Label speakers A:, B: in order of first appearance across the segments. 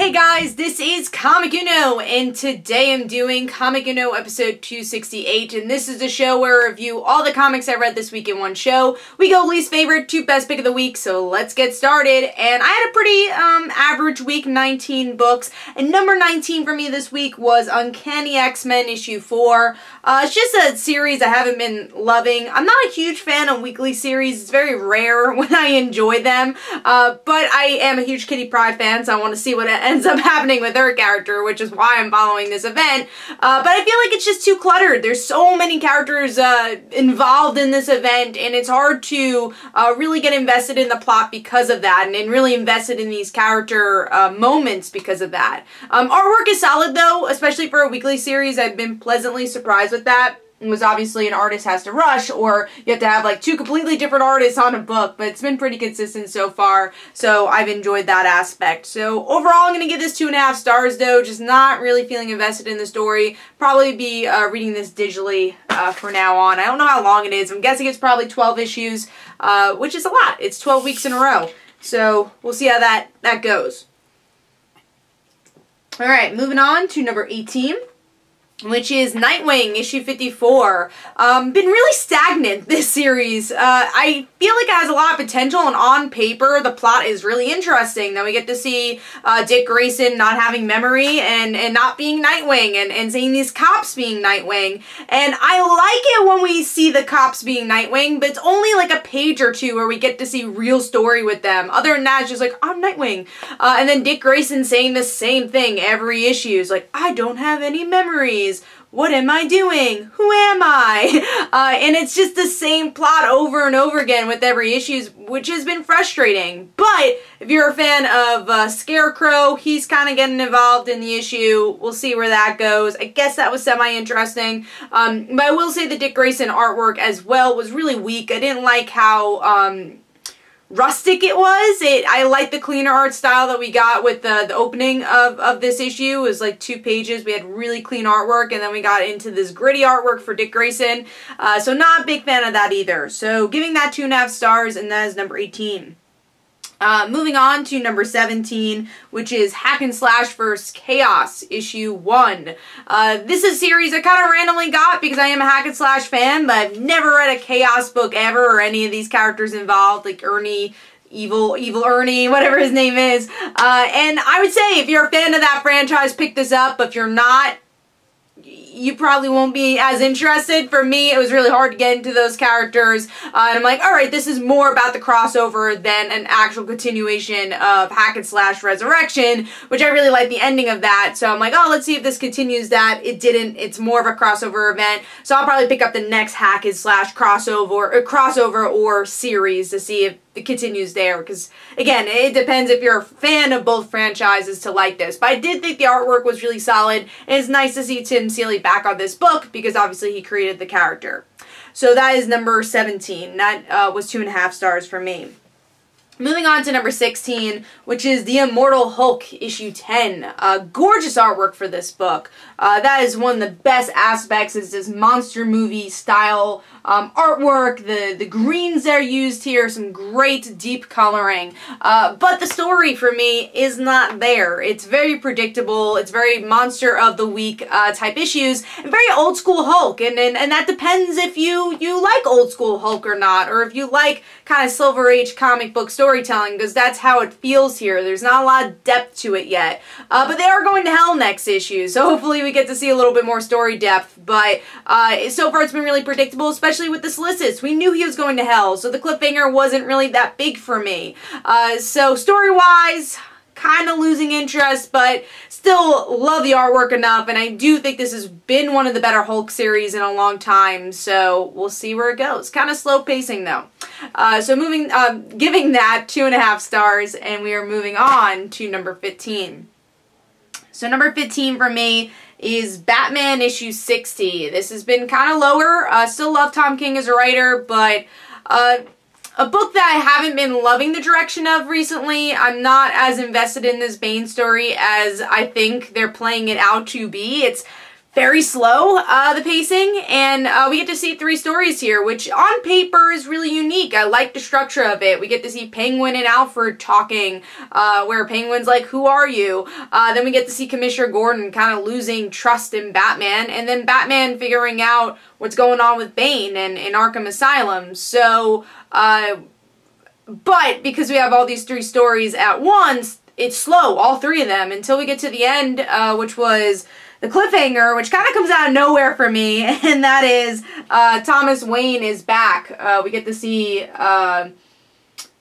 A: Hey guys, this is Comic Uno, and today I'm doing Comic Uno episode 268, and this is a show where I review all the comics I read this week in one show. We go least favorite to best pick of the week, so let's get started. And I had a pretty average week, 19 books, and number 19 for me this week was Uncanny X-Men issue 4. It's just a series I haven't been loving. I'm not a huge fan of weekly series. It's very rare when I enjoy them, but I am a huge Kitty Pryde fan, so I want to see what ends up happening with her character, which is why I'm following this event. But I feel like it's just too cluttered. There's so many characters involved in this event, and it's hard to really get invested in the plot because of that, and really invested in these character moments because of that. Artwork is solid though, especially for a weekly series. I've been pleasantly surprised with that. It was obviously an artist has to rush, or you have to have like two completely different artists on a book, but it's been pretty consistent so far, so I've enjoyed that aspect. So overall, I'm going to give this 2.5 stars though, just not really feeling invested in the story. Probably be reading this digitally for now on. I don't know how long it is. I'm guessing it's probably 12 issues, which is a lot. It's 12 weeks in a row, so we'll see how that goes. Alright, moving on to number 18. Which is Nightwing, issue 54. Been really stagnant, this series. I feel like it has a lot of potential, and on paper, the plot is really interesting. Then we get to see Dick Grayson not having memory and not being Nightwing, and seeing these cops being Nightwing. And I like it when we see the cops being Nightwing, but it's only like a page or two where we get to see real story with them. Other than that, it's just like, I'm Nightwing. And then Dick Grayson saying the same thing every issue. It's like, I don't have any memories. What am I doing? Who am I? And it's just the same plot over and over again with every issue, which has been frustrating. But if you're a fan of Scarecrow, he's kind of getting involved in the issue. We'll see where that goes. I guess that was semi-interesting. But I will say the Dick Grayson artwork as well was really weak. I didn't like how rustic it was. I like the cleaner art style that we got with the opening of this issue. It was like 2 pages. We had really clean artwork, and then we got into this gritty artwork for Dick Grayson. So not a big fan of that either. So giving that 2.5 stars, and that is number 18. Moving on to number 17, which is Hack and Slash vs. Chaos, issue 1. This is a series I kind of randomly got because I am a Hack and Slash fan, but I've never read a Chaos book ever, or any of these characters involved, like Ernie, Evil Ernie, whatever his name is. And I would say if you're a fan of that franchise, pick this up, but if you're not, you probably won't be as interested. For me, it was really hard to get into those characters, and I'm like, alright, this is more about the crossover than an actual continuation of Hack and Slash Resurrection, which I really like the ending of that, so I'm like, oh, let's see if this continues that. It didn't. It's more of a crossover event, so I'll probably pick up the next Hack and Slash crossover or series to see if it continues there, because again, it depends if you're a fan of both franchises to like this. But I did think the artwork was really solid, and it's nice to see Tim Seeley back on this book because obviously he created the character. So that is number 17. That was 2.5 stars for me. Moving on to number 16, which is the Immortal Hulk, issue 10. Gorgeous artwork for this book. That is one of the best aspects, is this monster movie style artwork. The greens that are used here, some great deep coloring. But the story for me is not there. It's very predictable. It's very monster of the week type issues, and very old school Hulk. And that depends if you like old school Hulk or not, or if you like kind of Silver Age comic book storytelling, because that's how it feels here. There's not a lot of depth to it yet. But they are going to hell next issue, so hopefully we get to see a little bit more story depth. But so far it's been really predictable, especially with the solicits. We knew he was going to hell, so the cliffhanger wasn't really that big for me. So story-wise, kind of losing interest, but still love the artwork enough, and I do think this has been one of the better Hulk series in a long time, so we'll see where it goes. Kind of slow pacing though. So giving that 2.5 stars, and we are moving on to number 15. So number 15 for me is Batman issue 60. This has been kind of lower. Still love Tom King as a writer, but a book that I haven't been loving the direction of recently. I'm not as invested in this Bane story as I think they're playing it out to be. It's very slow, the pacing, and we get to see 3 stories here, which on paper is really unique. I like the structure of it. We get to see Penguin and Alfred talking, where Penguin's like, who are you? Then we get to see Commissioner Gordon kind of losing trust in Batman, and then Batman figuring out what's going on with Bane and in Arkham Asylum. So, but because we have all these 3 stories at once, it's slow, all 3 of them, until we get to the end, which was the cliffhanger, which kind of comes out of nowhere for me, and that is Thomas Wayne is back. We get to see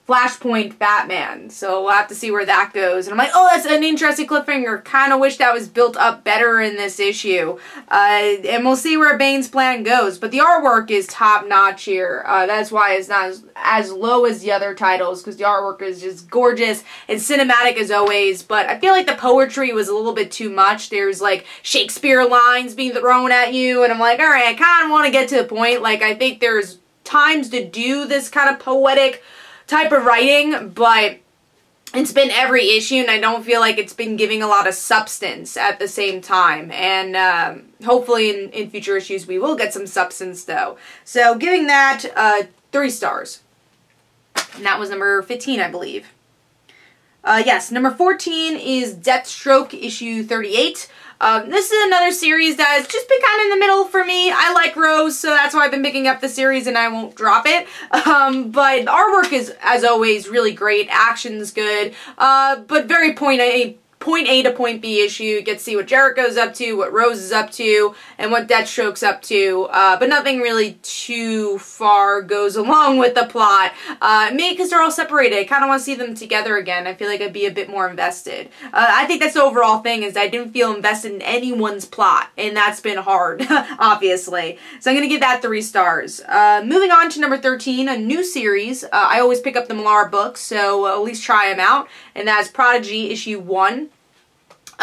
A: Flashpoint Batman, so we'll have to see where that goes. And I'm like, oh, that's an interesting cliffhanger. Kind of wish that was built up better in this issue. And we'll see where Bane's plan goes. But the artwork is top-notch here. That's why it's not as low as the other titles, because the artwork is just gorgeous and cinematic as always. But I feel like the poetry was a little bit too much. There's like Shakespeare lines being thrown at you, and I'm like, alright, I kind of want to get to the point. Like, I think there's times to do this kind of poetic type of writing, but it's been every issue, and I don't feel like it's been giving a lot of substance at the same time. And hopefully in future issues we will get some substance though. So giving that 3 stars. And that was number 15, I believe. Yes, number 14 is Deathstroke issue 38. This is another series that has just been kind of in the middle for me. I like Rose, so that's why I've been picking up the series and I won't drop it. But the artwork is, as always, really great. Action's good, but very point A to point B issue. You get to see what Jericho's up to, what Rose is up to, and what Deathstroke's up to, but nothing really too far goes along with the plot. Maybe because they're all separated. I kind of want to see them together again. I feel like I'd be a bit more invested. I think that's the overall thing, is I didn't feel invested in anyone's plot, and that's been hard, obviously. So I'm going to give that 3 stars. Moving on to number 13, a new series. I always pick up the Millar books, so at least try them out, and that's Prodigy issue 1.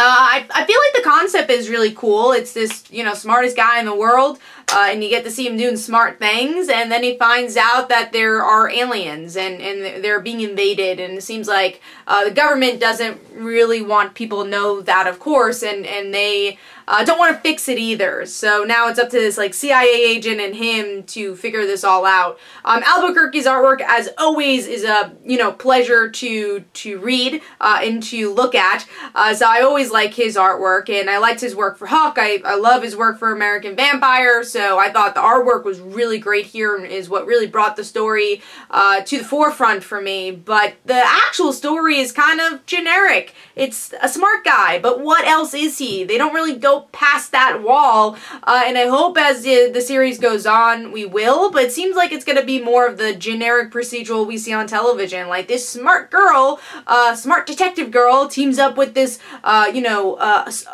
A: I feel like the concept is really cool. It's this, you know, smartest guy in the world, and you get to see him doing smart things, and then he finds out that there are aliens, and they're being invaded, and it seems like the government doesn't really want people to know that, of course, and they don't want to fix it either. So now it's up to this like CIA agent and him to figure this all out. Albuquerque's artwork, as always, is a, you know, pleasure to read and to look at. So I always like his artwork, and I liked his work for Hulk. I love his work for American Vampire, so I thought the artwork was really great here and is what really brought the story to the forefront for me. But the actual story is kind of generic. It's a smart guy, but what else is he? They don't really go past that wall, and I hope as the series goes on we will, but it seems like it's going to be more of the generic procedural we see on television. Like, this smart girl, smart detective girl, teams up with this, you know,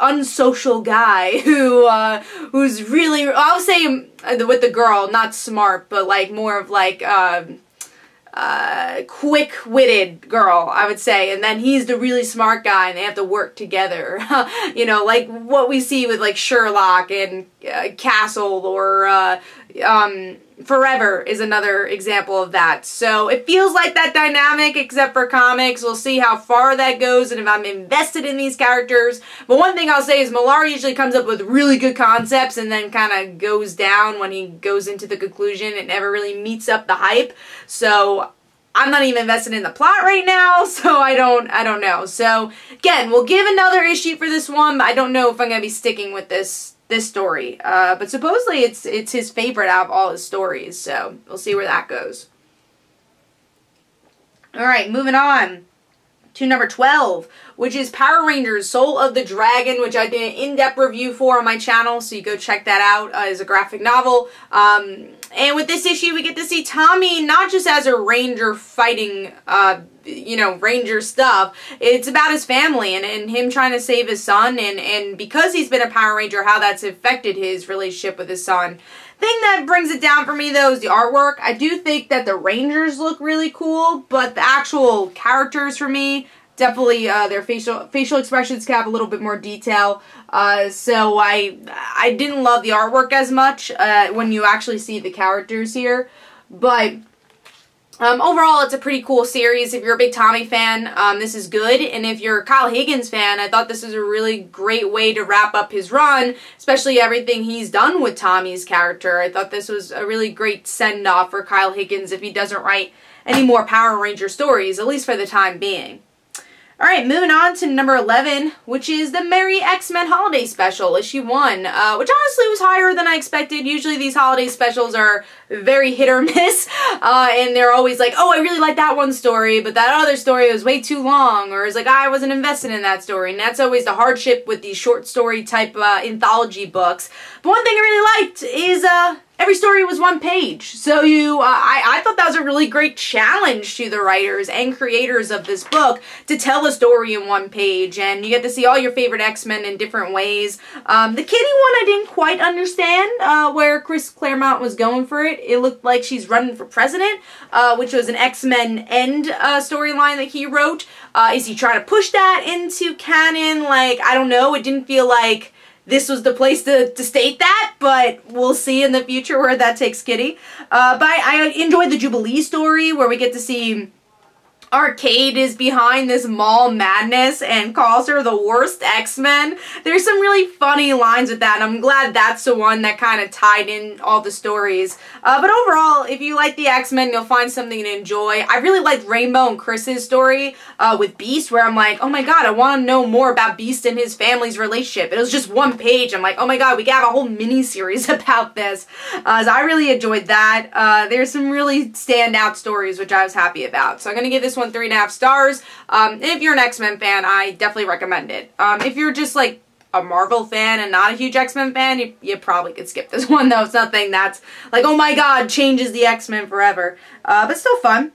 A: unsocial guy who's really, I'll say with the girl, not smart, but like more of like, quick-witted girl, I would say, and then he's the really smart guy and they have to work together. You know, like what we see with like Sherlock and Castle, or Forever is another example of that. So it feels like that dynamic, except for comics. We'll see how far that goes and if I'm invested in these characters. But one thing I'll say is Millar usually comes up with really good concepts and then kind of goes down when he goes into the conclusion. It never really meets up the hype. So I'm not even invested in the plot right now, so I don't know. So again, we'll give another issue for this one, but I don't know if I'm going to be sticking with this story. But supposedly it's his favorite out of all his stories, so we'll see where that goes. Alright, moving on to number 12, which is Power Rangers Soul of the Dragon, which I did an in-depth review for on my channel, so you go check that out. It's a graphic novel. And with this issue, we get to see Tommy not just as a ranger fighting, you know, ranger stuff. It's about his family and him trying to save his son, and because he's been a Power Ranger, how that's affected his relationship with his son. Thing that brings it down for me, though, is the artwork. I do think that the Rangers look really cool, but the actual characters, for me, definitely their facial expressions can have a little bit more detail. So I didn't love the artwork as much when you actually see the characters here. But Overall, it's a pretty cool series. If you're a big Tommy fan, this is good. And if you're a Kyle Higgins fan, I thought this was a really great way to wrap up his run, especially everything he's done with Tommy's character. I thought this was a really great send-off for Kyle Higgins if he doesn't write any more Power Ranger stories, at least for the time being. Alright, moving on to number 11, which is the Merry X-Men Holiday Special, issue 1, which honestly was higher than I expected. Usually these holiday specials are very hit or miss, and they're always like, oh, I really like that one story, but that other story was way too long, or it's like, I wasn't invested in that story, and that's always the hardship with these short story type anthology books. But one thing I really liked is, every story was one page. So I thought that was a really great challenge to the writers and creators of this book to tell a story in one page. And you get to see all your favorite X-Men in different ways. The Kitty one I didn't quite understand where Chris Claremont was going for it. It looked like she's running for president, which was an X-Men End storyline that he wrote. Is he trying to push that into canon? Like, I don't know. It didn't feel like this was the place to state that, but we'll see in the future where that takes Kitty. But I enjoyed the Jubilee story where we get to see Arcade is behind this mall madness and calls her the worst X-Men. There's some really funny lines with that, and I'm glad that's the one that kind of tied in all the stories. But overall, if you like the X-Men, you'll find something to enjoy. I really liked Rainbow and Chris's story with Beast, where I'm like, oh my god, I want to know more about Beast and his family's relationship. It was just one page. I'm like, oh my god, we can have a whole mini-series about this. So I really enjoyed that. There's some really standout stories, which I was happy about. So I'm going to give this one 3.5 stars. And if you're an X-Men fan, I definitely recommend it. If you're just like a Marvel fan and not a huge X-Men fan, you probably could skip this one, though. It's nothing that's like, oh my god, changes the X-Men forever. But still fun.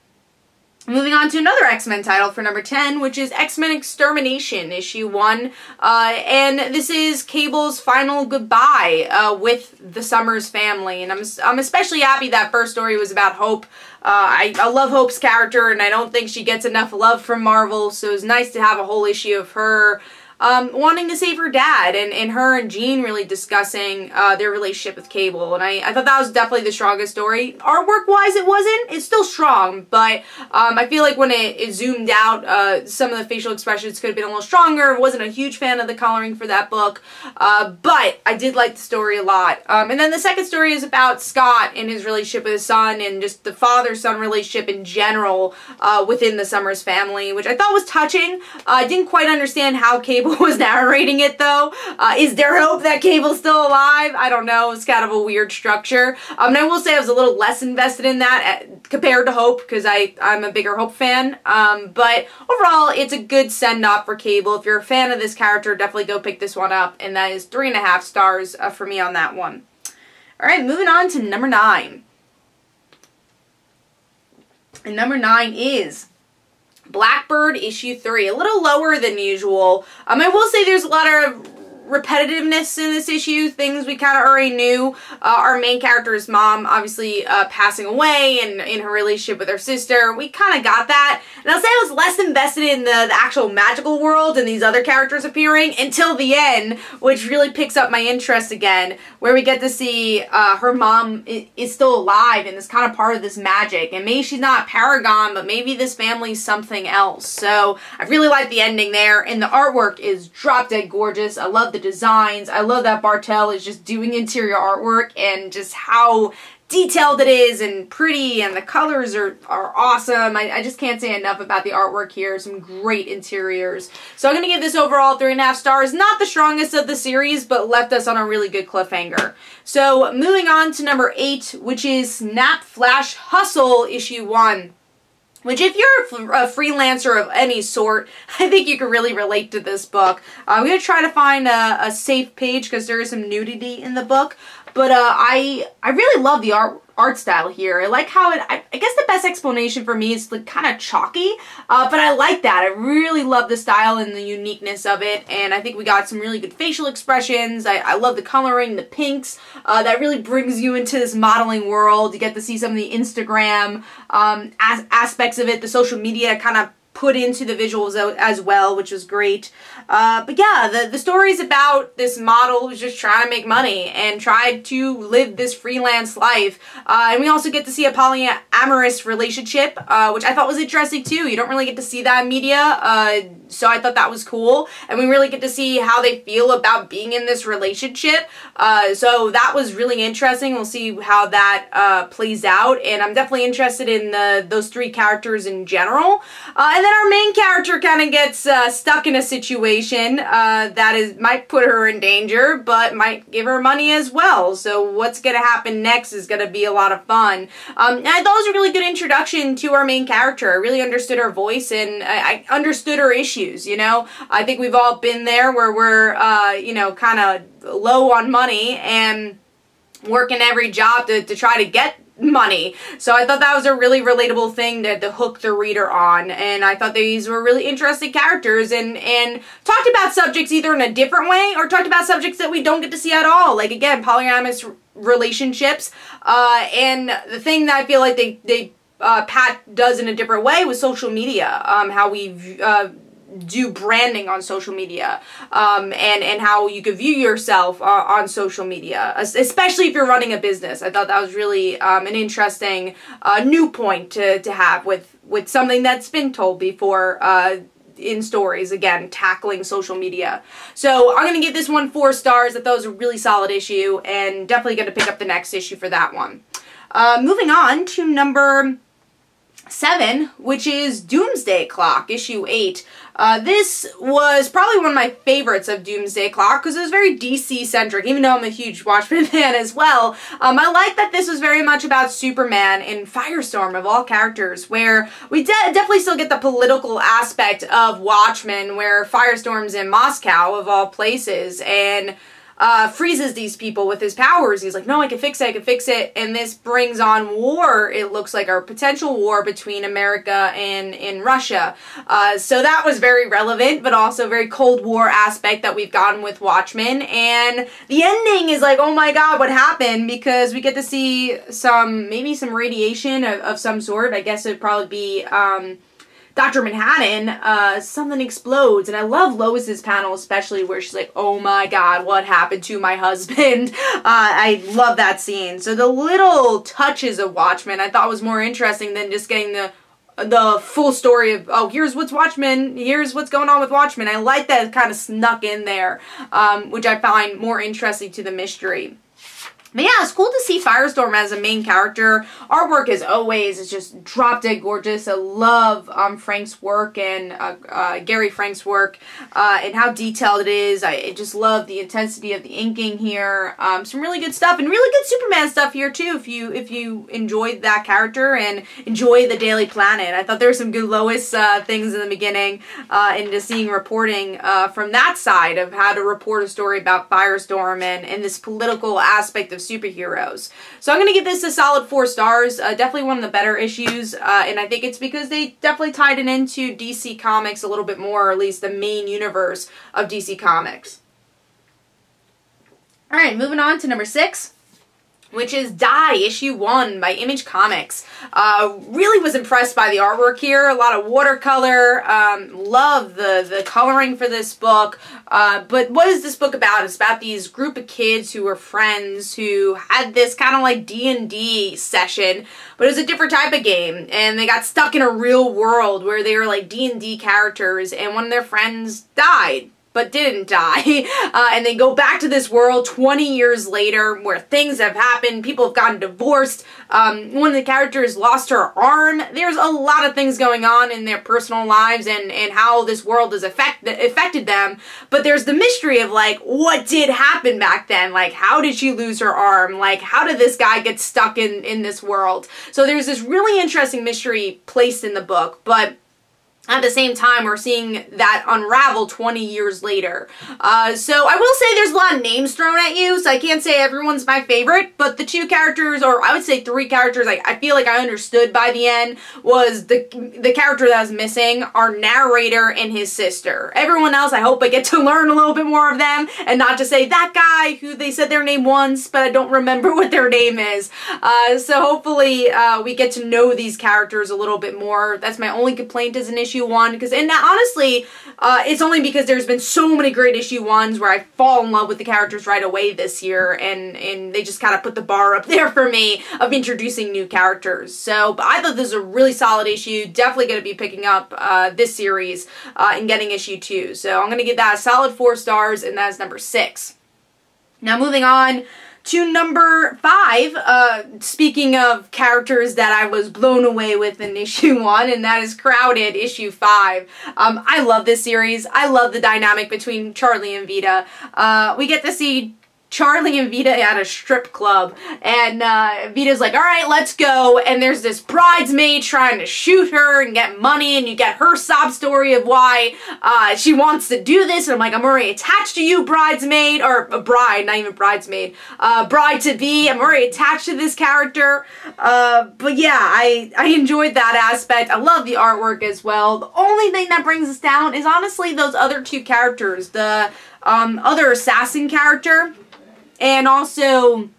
A: Moving on to another X-Men title for number 10, which is X-Men Extermination, issue 1. And this is Cable's final goodbye with the Summers family. And I'm especially happy that first story was about Hope. I love Hope's character, and I don't think she gets enough love from Marvel, so it's nice to have a whole issue of her wanting to save her dad, and her and Jean really discussing their relationship with Cable, and I thought that was definitely the strongest story. Artwork-wise, it wasn't. It's still strong, but I feel like when it zoomed out, some of the facial expressions could have been a little stronger. Wasn't a huge fan of the coloring for that book, but I did like the story a lot. And then the second story is about Scott and his relationship with his son, and just the father-son relationship in general within the Summers family, which I thought was touching. I didn't quite understand how Cable was narrating it, though. Is there hope that Cable's still alive? I don't know. It's kind of a weird structure. And I will say I was a little less invested in that compared to Hope, because I'm a bigger Hope fan. But overall, it's a good send-off for Cable. If you're a fan of this character, definitely go pick this one up. And that is 3.5 stars for me on that one. Alright, moving on to number 9. And number 9 is Blackbird issue 3, a little lower than usual. I will say there's a lot of repetitiveness in this issue, things we kind of already knew. Our main character's mom obviously passing away, and in her relationship with her sister, we kind of got that. And I'll say I was less invested in the actual magical world and these other characters appearing until the end, which really picks up my interest again, where we get to see her mom is still alive and is kind of part of this magic. And maybe she's not a paragon, but maybe this family's something else. So I really like the ending there, and the artwork is drop dead gorgeous. I love the designs. I love that Bartel is just doing interior artwork, and just how detailed it is and pretty, and the colors are awesome. I just can't say enough about the artwork here. Some great interiors. So I'm going to give this overall 3.5 stars. Not the strongest of the series, but left us on a really good cliffhanger. So moving on to number 8, which is Snap Flash Hustle issue 1. Which, if you're a freelancer of any sort, I think you can really relate to this book. I'm going to try to find a safe page because there is some nudity in the book. But I really love the art style here. I like how I guess the best explanation for me is like kind of chalky, but I like that. I really love the style and the uniqueness of it, and I think we got some really good facial expressions. I love the coloring, the pinks. That really brings you into this modeling world. You get to see some of the Instagram aspects of it, the social media kind of put into the visuals as well, which was great. But yeah, the story is about this model who's just trying to make money and tried to live this freelance life. And we also get to see a polyamorous relationship, which I thought was interesting too. You don't really get to see that in media, so I thought that was cool. And we really get to see how they feel about being in this relationship. So that was really interesting. We'll see how that plays out. And I'm definitely interested in those three characters in general. And then our main character kind of gets stuck in a situation that might put her in danger, but might give her money as well. So what's going to happen next is going to be a lot of fun. And I thought it was a really good introduction to our main character. I really understood her voice, and I understood her issues, you know. I think we've all been there where we're, you know, kind of low on money and working every job to try to get money. So I thought that was a really relatable thing to hook the reader on, and I thought these were really interesting characters and talked about subjects either in a different way or talked about subjects that we don't get to see at all. Like, again, polyamorous relationships, and the thing that I feel like Pat does in a different way was social media, how we do branding on social media, and how you could view yourself on social media, especially if you're running a business. I thought that was really an interesting new point to have with something that's been told before in stories, again, tackling social media. So I'm going to give this one 4 stars. I thought it was a really solid issue, and definitely going to pick up the next issue for that one. Moving on to number 7, which is Doomsday Clock, issue 8. This was probably one of my favorites of Doomsday Clock because it was very DC-centric, even though I'm a huge Watchmen fan as well. I like that this was very much about Superman and Firestorm, of all characters, where we definitely still get the political aspect of Watchmen, where Firestorm's in Moscow, of all places, and freezes these people with his powers. He's like, no, I can fix it, I can fix it. And this brings on war, it looks like, a potential war between America and Russia. So that was very relevant, but also very Cold War aspect that we've gotten with Watchmen. And the ending is like, oh my god, what happened? Because we get to see maybe some radiation of some sort. I guess it'd probably be Dr. Manhattan, something explodes, and I love Lois's panel especially, where she's like, oh my god, what happened to my husband? I love that scene. So the little touches of Watchmen I thought was more interesting than just getting the full story of, oh, here's what's Watchmen, here's what's going on with Watchmen. I like that it kind of snuck in there, which I find more interesting to the mystery. But yeah, it's cool to see Firestorm as a main character. Artwork, as always, is just drop dead gorgeous. I love Frank's work and Gary Frank's work and how detailed it is. I just love the intensity of the inking here. Some really good stuff, and really good Superman stuff here too. If you enjoyed that character and enjoy the Daily Planet, I thought there were some good Lois things in the beginning, and just seeing reporting from that side of how to report a story about Firestorm and this political aspect of superheroes. So I'm going to give this a solid 4 stars. Definitely one of the better issues, and I think it's because they definitely tied it into DC Comics a little bit more, or at least the main universe of DC Comics. Alright, moving on to number 6, which is Die, issue 1 by Image Comics. Really was impressed by the artwork here. A lot of watercolor. Love the coloring for this book. But what is this book about? It's about these group of kids who were friends who had this kind of like D&D session, but it was a different type of game. And they got stuck in a real world where they were like D&D characters, and one of their friends died, but didn't die. And they go back to this world 20 years later where things have happened. People have gotten divorced. One of the characters lost her arm. There's a lot of things going on in their personal lives and how this world has affected them. But there's the mystery of, like, what did happen back then? Like, how did she lose her arm? Like, how did this guy get stuck in this world? So there's this really interesting mystery placed in the book, but at the same time, we're seeing that unravel 20 years later. So I will say there's a lot of names thrown at you, so I can't say everyone's my favorite, but the 2 characters, or I would say 3 characters, I feel like I understood by the end, was the character that was missing, our narrator and his sister. Everyone else, I hope I get to learn a little bit more of them, and not just say that guy who they said their name once, but I don't remember what their name is. So hopefully we get to know these characters a little bit more. That's my only complaint as an issue issue 1, because, and honestly, it's only because there's been so many great issue 1s where I fall in love with the characters right away this year, and they just kind of put the bar up there for me of introducing new characters. So, but I thought this was a really solid issue. Definitely going to be picking up this series and getting issue 2. So I'm going to give that a solid 4 stars, and that is number 6. Now moving on to number 5, speaking of characters that I was blown away with in issue 1, and that is Crowded, issue 5. I love this series. I love the dynamic between Charlie and Vita. We get to see Charlie and Vita at a strip club, and Vita's like, alright, let's go, and there's this bridesmaid trying to shoot her and get money, and you get her sob story of why she wants to do this, and I'm like, I'm already attached to you, bridesmaid, or a bride, not even bridesmaid, bride-to-be, I'm already attached to this character, but yeah, I enjoyed that aspect. I love the artwork as well. The only thing that brings us down is honestly those other 2 characters, the other assassin character, and also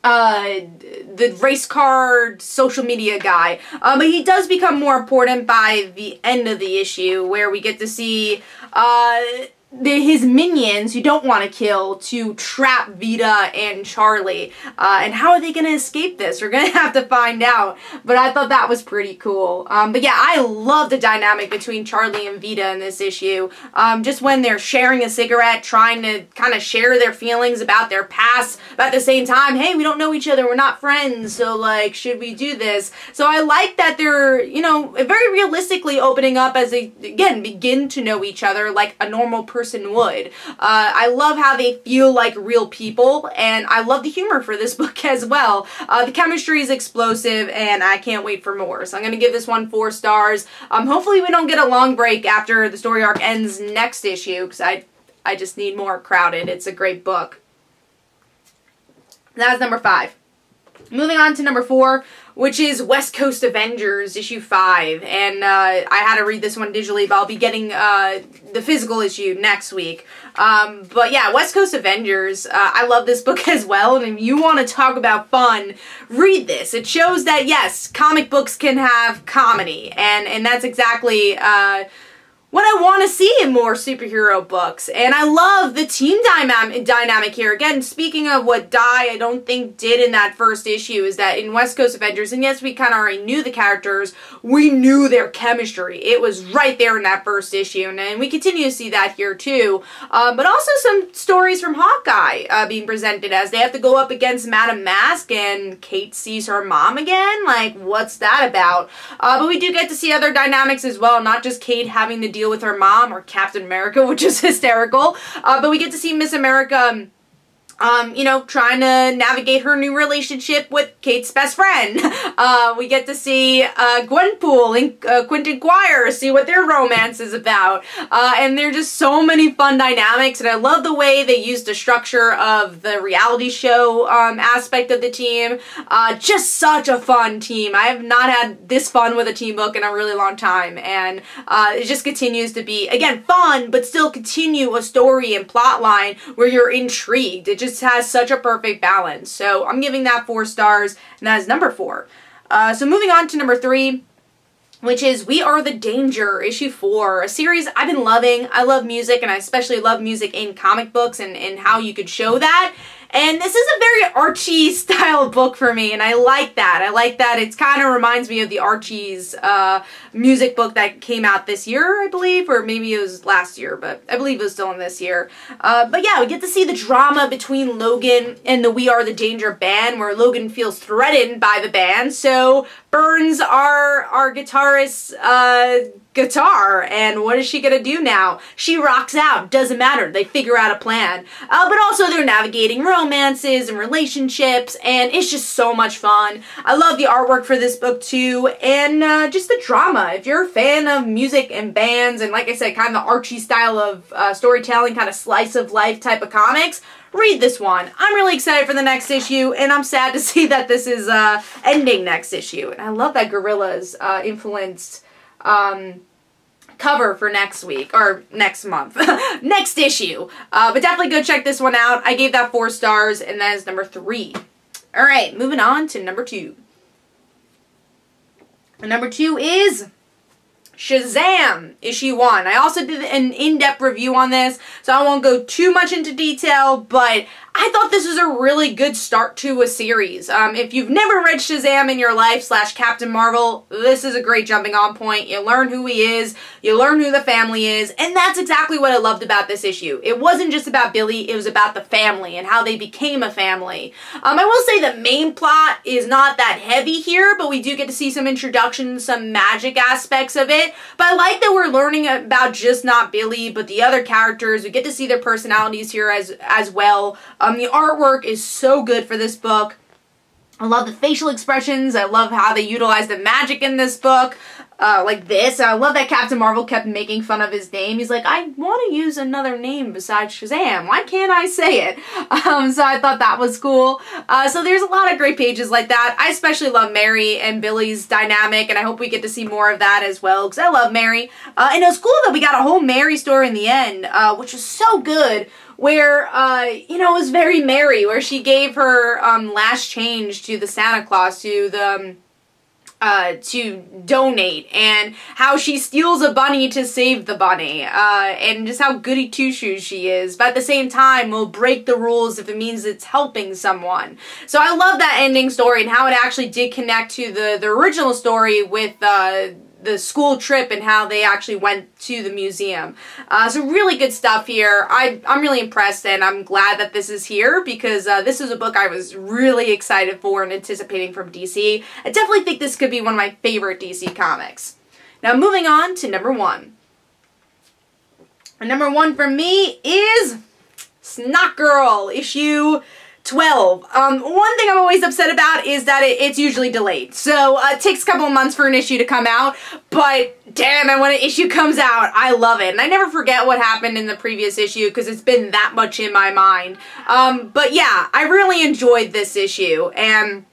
A: the race car social media guy. But he does become more important by the end of the issue, where we get to see his minions who don't want to kill to trap Vita and Charlie. And how are they going to escape this? We're going to have to find out. But I thought that was pretty cool. But yeah, I love the dynamic between Charlie and Vita in this issue. Just when they're sharing a cigarette, trying to kind of share their feelings about their past, but at the same time, hey, we don't know each other, we're not friends, so like, should we do this? So I like that they're, you know, very realistically opening up as they, again, begin to know each other like a normal person would. I love how they feel like real people, and I love the humor for this book as well. The chemistry is explosive, and I can't wait for more. So I'm going to give this one 4 stars. Hopefully we don't get a long break after the story arc ends next issue, because I just need more Crowded. It's a great book. That was number 5. Moving on to number 4, which is West Coast Avengers, issue 5. And I had to read this one digitally, but I'll be getting the physical issue next week. But yeah, West Coast Avengers, I love this book as well. And if you want to talk about fun, read this. It shows that, yes, comic books can have comedy. And that's exactly what I want to see in more superhero books. And I love the team dynamic here. Again, speaking of what I don't think did in that first issue, is that in West Coast Avengers, and yes, we kind of already knew the characters, we knew their chemistry. It was right there in that first issue, and we continue to see that here too. But also some stories from Hawkeye being presented as they have to go up against Madame Mask, and Kate sees her mom again. Like, what's that about? But we do get to see other dynamics as well, not just Kate having to deal with her mom, or Captain America, which is hysterical, but we get to see Miss America, you know, trying to navigate her new relationship with Kate's best friend. We get to see Gwenpool and Quentin Quire, see what their romance is about. And there are just so many fun dynamics, and I love the way they use the structure of the reality show aspect of the team. Just such a fun team. I have not had this fun with a team book in a really long time, and it just continues to be, again, fun, but still continue a story and plot line where you're intrigued. It just has such a perfect balance. So I'm giving that 4 stars, and that is number 4. So moving on to number 3, which is We Are the Danger, issue 4, a series I've been loving. I love music, and I especially love music in comic books and how you could show that. And this is a very Archie style book for me, and I like that. I like that it kind of reminds me of the Archie's music book that came out this year, I believe, or maybe it was last year, but I believe it was still in this year. But yeah, we get to see the drama between Logan and the We Are the Danger band, where Logan feels threatened by the band, so burns our guitarist's guitar, and what is she gonna do now? She rocks out. Doesn't matter. They figure out a plan. But also they're navigating romances and relationships, and it's just so much fun. I love the artwork for this book too, and just the drama. If you're a fan of music and bands, and like I said, kind of the Archie style of storytelling, kind of slice of life type of comics, read this one. I'm really excited for the next issue, and I'm sad to see that this is ending next issue. And I love that Gorilla's influenced cover for next week, or next month, next issue. But definitely go check this one out. I gave that 4 stars, and that is number 3. Alright, moving on to number 2. And number 2 is Shazam, issue 1. I also did an in-depth review on this, so I won't go too much into detail, but I thought this was a really good start to a series. If you've never read Shazam in your life / Captain Marvel, this is a great jumping on point. You learn who he is, you learn who the family is, and that's exactly what I loved about this issue. It wasn't just about Billy, it was about the family and how they became a family. I will say the main plot is not that heavy here, but we do get to see some introductions, some magic aspects of it. But I like that we're learning about just not Billy, but the other characters. We get to see their personalities here as well. The artwork is so good for this book. I love the facial expressions. I love how they utilize the magic in this book. Like this. I love that Captain Marvel kept making fun of his name. He's like, I want to use another name besides Shazam. Why can't I say it? So I thought that was cool. So there's a lot of great pages like that. I especially love Mary and Billy's dynamic, and I hope we get to see more of that as well, because I love Mary. And it was cool that we got a whole Mary story in the end, which was so good, where, you know, it was very Mary, where she gave her last change to the Santa Claus, to the to donate, and how she steals a bunny to save the bunny, and just how goody two-shoes she is, but at the same time will break the rules if it means it's helping someone. So I love that ending story and how it actually did connect to the original story with the school trip and how they actually went to the museum. So really good stuff here. I'm really impressed, and I'm glad that this is here, because this is a book I was really excited for and anticipating from DC. I definitely think this could be one of my favorite DC comics. Now moving on to number 1. And number 1 for me is Snotgirl, issue 12. One thing I'm always upset about is that it's usually delayed. So it takes a couple of months for an issue to come out, but damn it, when an issue comes out, I love it. And I never forget what happened in the previous issue, because it's been that much in my mind. But yeah, I really enjoyed this issue, and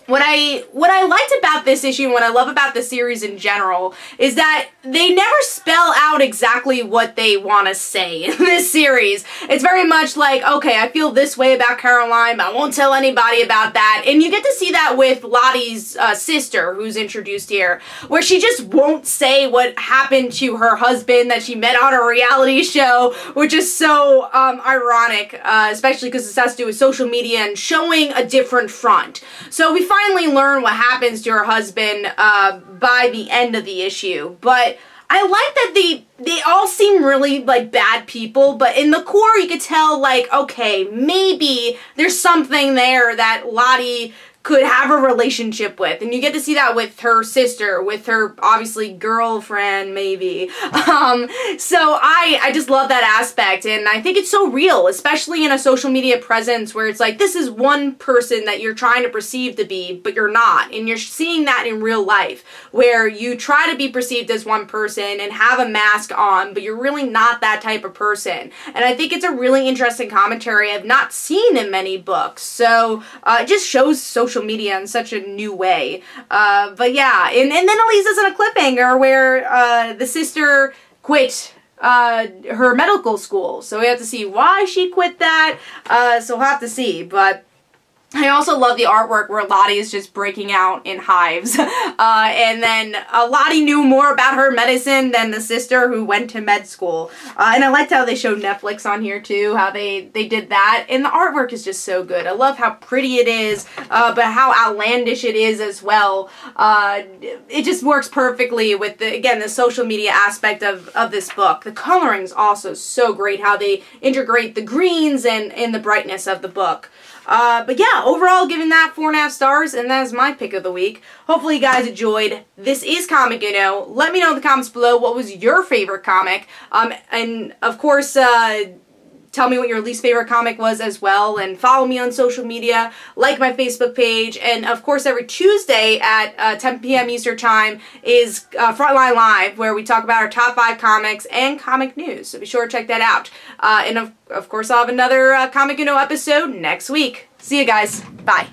A: what I liked about this issue, and what I love about the series in general, is that they never spell out exactly what they want to say in this series. It's very much like, okay, I feel this way about Caroline, but I won't tell anybody about that. And you get to see that with Lottie's sister, who's introduced here, where she just won't say what happened to her husband that she met on a reality show, which is so ironic, especially because this has to do with social media and showing a different front. So we finally learn what happens to her husband by the end of the issue, but I like that they all seem really like bad people, but in the core you could tell, like, okay, maybe there's something there that Lottie could have a relationship with, and you get to see that with her sister, with her obviously girlfriend maybe. So I just love that aspect, and I think it's so real, especially in a social media presence where it's like, this is one person that you're trying to perceive to be, but you're not, and you're seeing that in real life, where you try to be perceived as one person and have a mask on, but you're really not that type of person. And I think it's a really interesting commentary I've not seen in many books, so it just shows social media in such a new way. But yeah, and then it leaves us in a cliffhanger where the sister quit her medical school, so we have to see why she quit that, so we'll have to see. But I also love the artwork where Lottie is just breaking out in hives. And then Lottie knew more about her medicine than the sister who went to med school. And I liked how they showed Netflix on here too, how they did that. And the artwork is just so good. I love how pretty it is, but how outlandish it is as well. It just works perfectly with, the social media aspect of this book. The coloring is also so great, how they integrate the greens and the brightness of the book. But yeah, overall giving that 4.5 stars, and that is my pick of the week. Hopefully you guys enjoyed. This is Comic Uno. Let me know in the comments below what was your favorite comic. And of course, tell me what your least favorite comic was as well, and follow me on social media, like my Facebook page, and of course every Tuesday at 10 p.m. Eastern Time is Frontline Live, where we talk about our top 5 comics and comic news, so be sure to check that out. And of course I'll have another Comic Uno episode next week. See you guys. Bye.